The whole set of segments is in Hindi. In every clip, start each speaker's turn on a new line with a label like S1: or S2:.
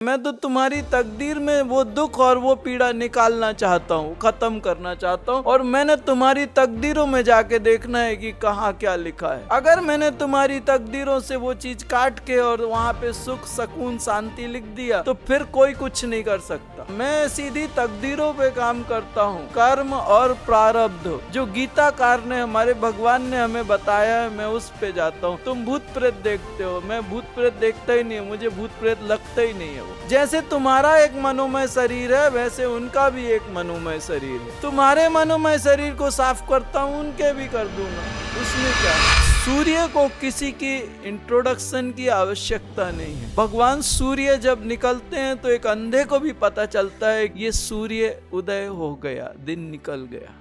S1: मैं तो तुम्हारी तकदीर में वो दुख और वो पीड़ा निकालना चाहता हूँ, खत्म करना चाहता हूँ। और मैंने तुम्हारी तकदीरों में जाके देखना है कि कहाँ क्या लिखा है। अगर मैंने तुम्हारी तकदीरों से वो चीज काट के और वहाँ पे सुख सुकून शांति लिख दिया तो फिर कोई कुछ नहीं कर सकता। मैं सीधी तकदीरों पे काम करता हूँ, कर्म और प्रारब्ध जो गीताकार ने हमारे भगवान ने हमें बताया है, मैं उस पे जाता हूँ। तुम भूत प्रेत देखते हो, मैं भूत प्रेत देखता ही नहीं, मुझे भूत प्रेत लगता ही नहीं है। जैसे तुम्हारा एक मनोमय शरीर है वैसे उनका भी एक मनोमय शरीर है। तुम्हारे मनोमय शरीर को साफ करता हूँ, उनके भी कर दूंगा, उसमें क्या। सूर्य को किसी की इंट्रोडक्शन की आवश्यकता नहीं है। भगवान सूर्य जब निकलते हैं तो एक अंधे को भी पता चलता है ये सूर्य उदय हो गया, दिन निकल गया।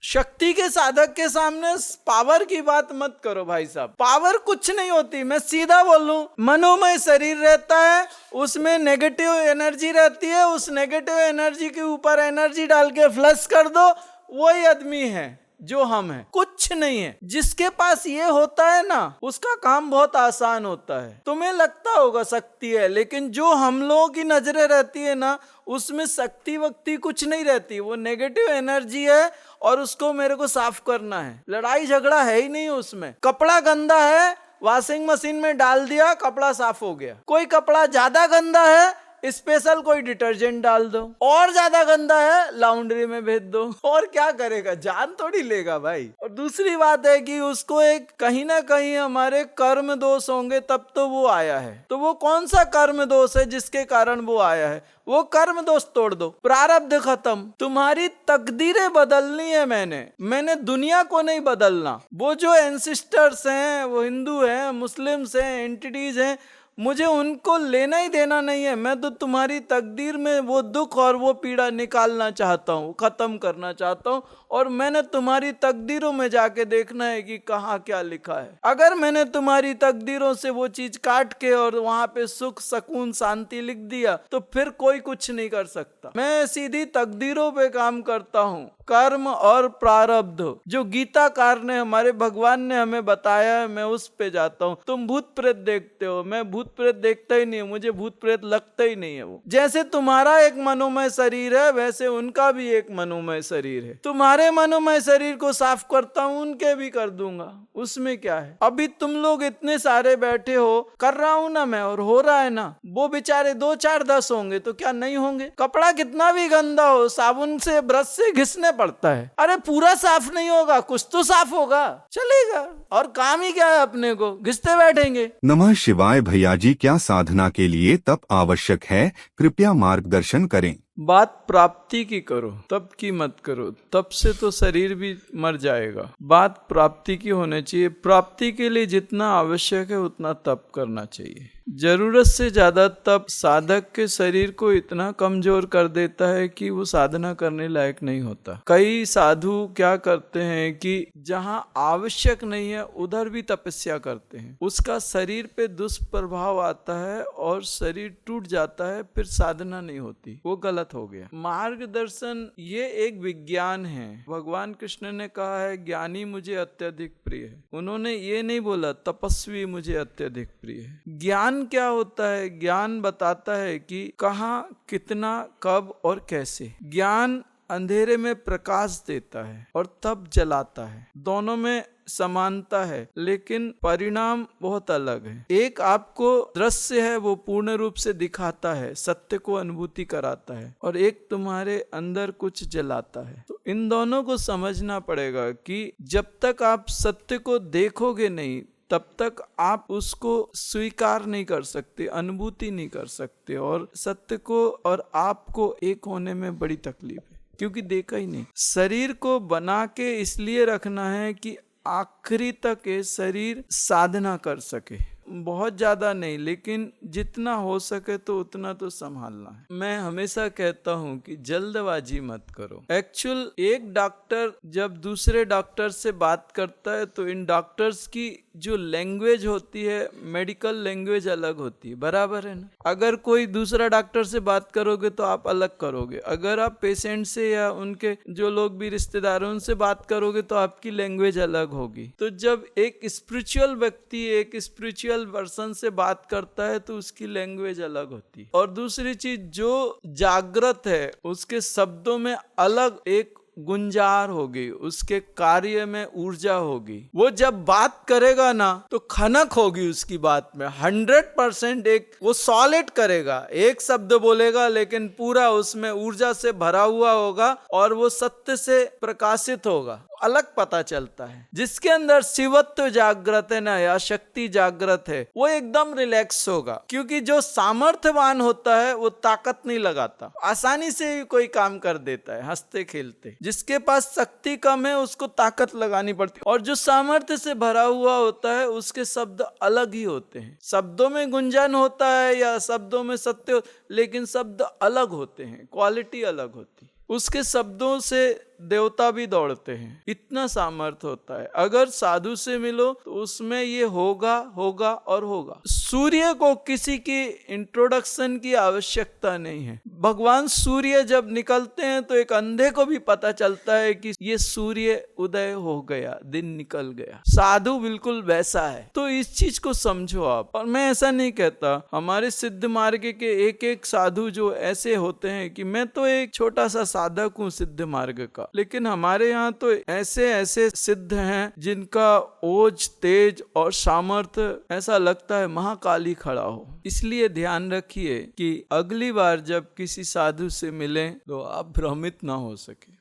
S1: शक्ति के साधक के सामने पावर की बात मत करो भाई साहब, पावर कुछ नहीं होती। मैं सीधा बोलूं, मनोमय शरीर रहता है, उसमें नेगेटिव एनर्जी रहती है, उस नेगेटिव एनर्जी के ऊपर एनर्जी डाल के फ्लश कर दो, वही आदमी है जो हम हैं, कुछ नहीं है। जिसके पास ये होता है ना उसका काम बहुत आसान होता है। तुम्हें लगता होगा शक्ति है, लेकिन जो हम लोगों की नजरें रहती है ना उसमें शक्ति वक्ति कुछ नहीं रहती, वो नेगेटिव एनर्जी है और उसको मेरे को साफ करना है। लड़ाई झगड़ा है ही नहीं उसमें। कपड़ा गंदा है, वॉशिंग मशीन में डाल दिया, कपड़ा साफ हो गया। कोई कपड़ा ज्यादा गंदा है, स्पेशल कोई डिटर्जेंट डाल दो। और ज्यादा गंदा है, लॉन्ड्री में भेज दो। और क्या करेगा, जान थोड़ी लेगा भाई। और दूसरी बात है कि उसको एक कहीं ना कहीं हमारे कर्म दोष होंगे तब तो वो आया है। तो वो कौन सा कर्म दोष है जिसके कारण वो आया है, वो कर्म दोष तोड़ दो, प्रारब्ध खत्म। तुम्हारी तकदीरें बदलनी है। मैंने दुनिया को नहीं बदलना। वो जो एंसिस्टर्स हैं, वो हिंदू हैं, मुस्लिम्स हैं, एंटिटीज हैं, मुझे उनको लेना ही देना नहीं है। मैं तो तुम्हारी तकदीर में वो दुख और वो पीड़ा निकालना चाहता हूँ, खत्म करना चाहता हूँ। और मैंने तुम्हारी तकदीरों में जाके देखना है कि कहाँ क्या लिखा है। अगर मैंने तुम्हारी तकदीरों से वो चीज काट के और वहाँ पे सुख सुकून शांति लिख दिया तो फिर कोई कुछ नहीं कर सकता। मैं सीधी तकदीरों पे काम करता हूँ, कर्म और प्रारब्ध जो गीताकार ने हमारे भगवान ने हमें बताया है, मैं उस पे जाता हूँ। तुम भूत प्रेत देखते हो, मैं भूत प्रेत देखता ही नहीं, मुझे भूत प्रेत लगता ही नहीं है। वो जैसे तुम्हारा एक मनोमय शरीर है वैसे उनका भी एक मनोमय शरीर है। तुम्हारे मनोमय शरीर को साफ करता हूँ, उनके भी कर दूंगा, उसमें क्या है। अभी तुम लोग इतने सारे बैठे हो, कर रहा हूं ना मैं, और हो रहा है ना। वो बेचारे 2 4 10 होंगे तो क्या नहीं होंगे। कपड़ा कितना भी गंदा हो, साबुन से ब्रश से घिसने पड़ता है। अरे पूरा साफ नहीं होगा, कुछ तो साफ होगा, चलेगा। और काम ही क्या है, अपने को घिसते बैठेंगे।
S2: नमः शिवाय। भैया जी, क्या साधना के लिए तप आवश्यक है, कृपया मार्गदर्शन करें।
S1: बात प्राप्ति की करो, तप की मत करो। तप से तो शरीर भी मर जाएगा। बात प्राप्ति की होनी चाहिए। प्राप्ति के लिए जितना आवश्यक है उतना तप करना चाहिए। जरूरत से ज्यादा तप साधक के शरीर को इतना कमजोर कर देता है कि वो साधना करने लायक नहीं होता। कई साधु क्या करते हैं कि जहाँ आवश्यक नहीं है उधर भी तपस्या करते हैं, उसका शरीर पे दुष्प्रभाव आता है और शरीर टूट जाता है, फिर साधना नहीं होती। वो गलत हो गया। मार्गदर्शन ये एक विज्ञान है। भगवान कृष्ण ने कहा है ज्ञानी मुझे अत्यधिक प्रिय है। उन्होंने ये नहीं बोला तपस्वी मुझे अत्यधिक प्रिय है। ज्ञान क्या होता है, ज्ञान बताता है कि कहाँ, कितना, कब और कैसे। ज्ञान अंधेरे में प्रकाश देता है और तब जलाता है। दोनों में समानता है लेकिन परिणाम बहुत अलग है। एक आपको दृश्य है वो पूर्ण रूप से दिखाता है, सत्य को अनुभूति कराता है, और एक तुम्हारे अंदर कुछ जलाता है। तो इन दोनों को समझना पड़ेगा कि जब तक आप सत्य को देखोगे नहीं तब तक आप उसको स्वीकार नहीं कर सकते, अनुभूति नहीं कर सकते। और सत्य को और आपको एक होने में बड़ी तकलीफ है, क्योंकि देखा ही नहीं। शरीर को बना के इसलिए रखना है कि आखिरी तक ये शरीर साधना कर सके। बहुत ज्यादा नहीं, लेकिन जितना हो सके तो उतना तो संभालना है। मैं हमेशा कहता हूं कि जल्दबाजी मत करो। एक्चुअल एक डॉक्टर जब दूसरे डॉक्टर से बात करता है तो इन डॉक्टर्स की जो लैंग्वेज होती है, मेडिकल लैंग्वेज अलग होती है, बराबर है ना। अगर कोई दूसरा डॉक्टर से बात करोगे तो आप अलग करोगे, अगर आप पेशेंट से या उनके जो लोग भी रिश्तेदार हैं उनसे बात करोगे तो आपकी लैंग्वेज अलग होगी। तो जब एक स्पिरिचुअल व्यक्ति एक स्पिरिचुअल पर्सन से बात करता है तो उसकी लैंग्वेज अलग होती है। और दूसरी चीज, जो जागृत है उसके शब्दों में अलग एक गुंजार होगी, उसके कार्य में ऊर्जा होगी। वो जब बात करेगा ना तो खनक होगी उसकी बात में, 100% एक वो सॉलिड करेगा, एक शब्द बोलेगा लेकिन पूरा उसमें ऊर्जा से भरा हुआ होगा और वो सत्य से प्रकाशित होगा, अलग पता चलता है। जिसके अंदर शिवत्व जागृत है ना या शक्ति जागृत है वो एकदम रिलैक्स होगा, क्योंकि जो सामर्थ्यवान होता है वो ताकत नहीं लगाता, आसानी से ही कोई काम कर देता है हंसते खेलते। जिसके पास शक्ति कम है उसको ताकत लगानी पड़ती है। और जो सामर्थ्य से भरा हुआ होता है उसके शब्द अलग ही होते हैं। शब्दों में गुंजन होता है या शब्दों में सत्य, लेकिन शब्द अलग होते हैं, क्वालिटी अलग होती है। उसके शब्दों से देवता भी दौड़ते हैं, इतना सामर्थ्य होता है। अगर साधु से मिलो तो उसमें ये होगा होगा और होगा। सूर्य को किसी की इंट्रोडक्शन की आवश्यकता नहीं है। भगवान सूर्य जब निकलते हैं तो एक अंधे को भी पता चलता है कि ये सूर्य उदय हो गया, दिन निकल गया। साधु बिल्कुल वैसा है। तो इस चीज को समझो आप। और मैं ऐसा नहीं कहता, हमारे सिद्ध मार्ग के एक एक साधु जो ऐसे होते हैं कि मैं तो एक छोटा सा साधक हूँ सिद्ध मार्ग का, लेकिन हमारे यहाँ तो ऐसे ऐसे सिद्ध हैं जिनका ओज तेज और सामर्थ्य ऐसा लगता है महाकाली खड़ा हो। इसलिए ध्यान रखिए कि अगली बार जब किसी साधु से मिलें तो आप भ्रमित ना हो सके।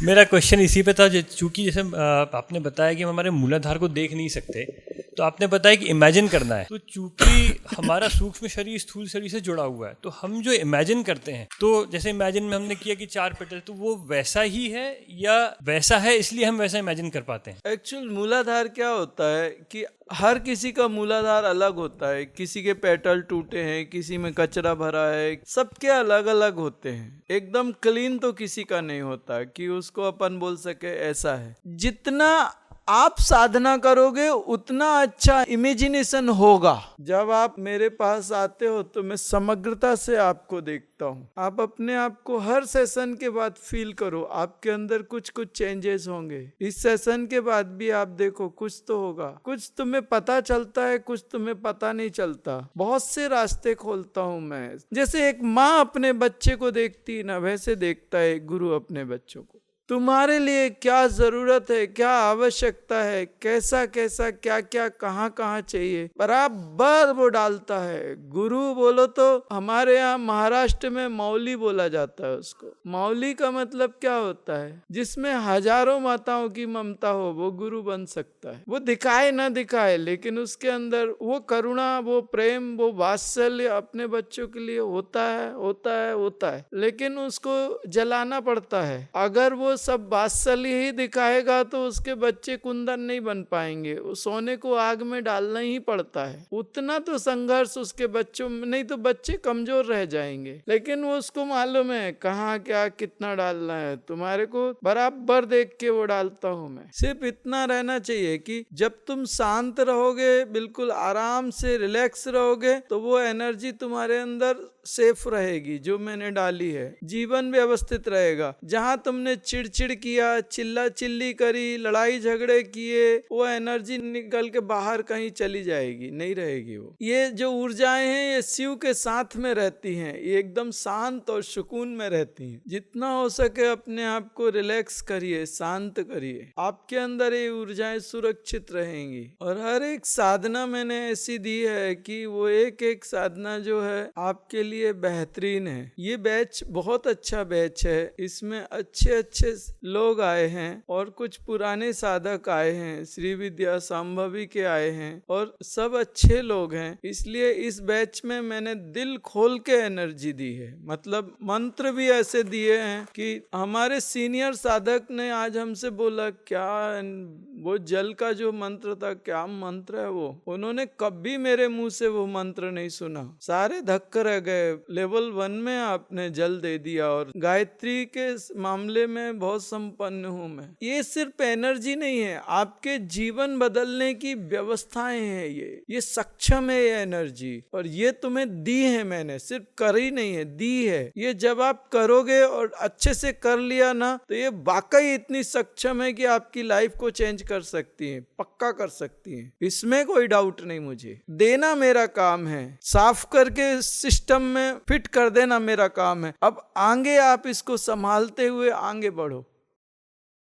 S3: मेरा क्वेश्चन इसी पे था, चूंकि जैसे आपने बताया कि हम हमारे मूलाधार को देख नहीं सकते, तो आपने बताया कि इमेजिन करना है। तो चूंकि हमारा सूक्ष्म शरीर स्थूल शरीर से जुड़ा हुआ है, तो हम जो इमेजिन करते हैं, तो जैसे इमेजिन में हमने किया कि 4 पेटल, तो वो वैसा ही है या वैसा है इसलिए हम वैसा इमेजिन कर पाते हैं?
S1: एक्चुअल मूलाधार क्या होता है कि हर किसी का मूलाधार अलग होता है। किसी के पेटल टूटे हैं, किसी में कचरा भरा है, सबके अलग अलग होते हैं। एकदम क्लीन तो किसी का नहीं होता कि उसको अपन बोल सके ऐसा है। जितना आप साधना करोगे उतना अच्छा इमेजिनेशन होगा। जब आप मेरे पास आते हो तो मैं समग्रता से आपको देखता हूँ। आप अपने आप को हर सेशन के बाद फील करो, आपके अंदर कुछ कुछ चेंजेस होंगे। इस सेशन के बाद भी आप देखो कुछ तो होगा, कुछ तुम्हें पता चलता है, कुछ तुम्हें पता नहीं चलता। बहुत से रास्ते खोलता हूँ मैं। जैसे एक माँ अपने बच्चे को देखती है ना, वैसे देखता है एक गुरु अपने बच्चों को। तुम्हारे लिए क्या जरूरत है, क्या आवश्यकता है, कैसा कैसा क्या क्या कहाँ कहाँ चाहिए, बराबर वो डालता है। गुरु बोलो तो हमारे यहाँ महाराष्ट्र में मौली बोला जाता है उसको। मौली का मतलब क्या होता है? जिसमें हजारों माताओं की ममता हो वो गुरु बन सकता है। वो दिखाए ना दिखाए, लेकिन उसके अंदर वो करुणा, वो प्रेम, वो वात्सल्य अपने बच्चों के लिए होता है होता है होता है। लेकिन उसको जलाना पड़ता है। अगर वो सब वात्सल्य ही दिखाएगा तो उसके बच्चे कुंदन नहीं बन पाएंगे। सोने को आग में डालना ही पड़ता है। उतना तो संघर्ष उसके बच्चों में, नहीं तो बच्चे कमजोर रह जाएंगे। लेकिन वो उसको मालूम है कहाँ क्या कितना डालना है। तुम्हारे को बराबर देख के वो डालता हूं मैं। सिर्फ इतना रहना चाहिए कि जब तुम शांत रहोगे, बिल्कुल आराम से रिलैक्स रहोगे, तो वो एनर्जी तुम्हारे अंदर सेफ रहेगी जो मैंने डाली है। जीवन व्यवस्थित रहेगा। जहां तुमने चिड़चिड़ किया, चिल्ला चिल्ली करी, लड़ाई झगड़े किए, वो एनर्जी निकल के बाहर कहीं चली जाएगी, नहीं रहेगी वो। ये जो ऊर्जाएं हैं ये शिव के साथ में रहती हैं, ये एकदम शांत और सुकून में रहती हैं। जितना हो सके अपने आप को रिलैक्स करिए, शांत करिए, आपके अंदर ये ऊर्जाएं सुरक्षित रहेंगी। और हर एक साधना मैंने ऐसी दी है कि वो एक एक साधना जो है आपके लिए बेहतरीन है। ये बैच बहुत अच्छा बैच है। इसमें अच्छे अच्छे लोग आए हैं और कुछ पुराने साधक आए हैं, श्री विद्या संभवी के आए हैं और सब अच्छे लोग हैं। इसलिए इस बैच में मैंने दिल खोल के एनर्जी दी है। मतलब मंत्र भी ऐसे दिए हैं कि हमारे सीनियर साधक ने आज हमसे बोला क्या वो जल का जो मंत्र था, क्या मंत्र है वो, उन्होंने कभी मेरे मुंह से वो मंत्र नहीं सुना, सारे धक्के रह गए। लेवल 1 में आपने जल दे दिया, और गायत्री के मामले में बहुत संपन्न हूं मैं। ये सिर्फ एनर्जी नहीं है, आपके जीवन बदलने की व्यवस्थाएं हैं, ये सक्षम है ये एनर्जी, और ये तुम्हें दी है मैंने, सिर्फ करी नहीं है, दी है। ये जब आप करोगे और अच्छे से कर लिया ना, तो ये वाकई इतनी सक्षम है कि आपकी लाइफ को चेंज कर सकती है, पक्का कर सकती है, इसमें कोई डाउट नहीं। मुझे देना मेरा काम है, साफ करके सिस्टम में फिट कर देना मेरा काम है। अब आगे आप इसको संभालते हुए आगे बढ़ो।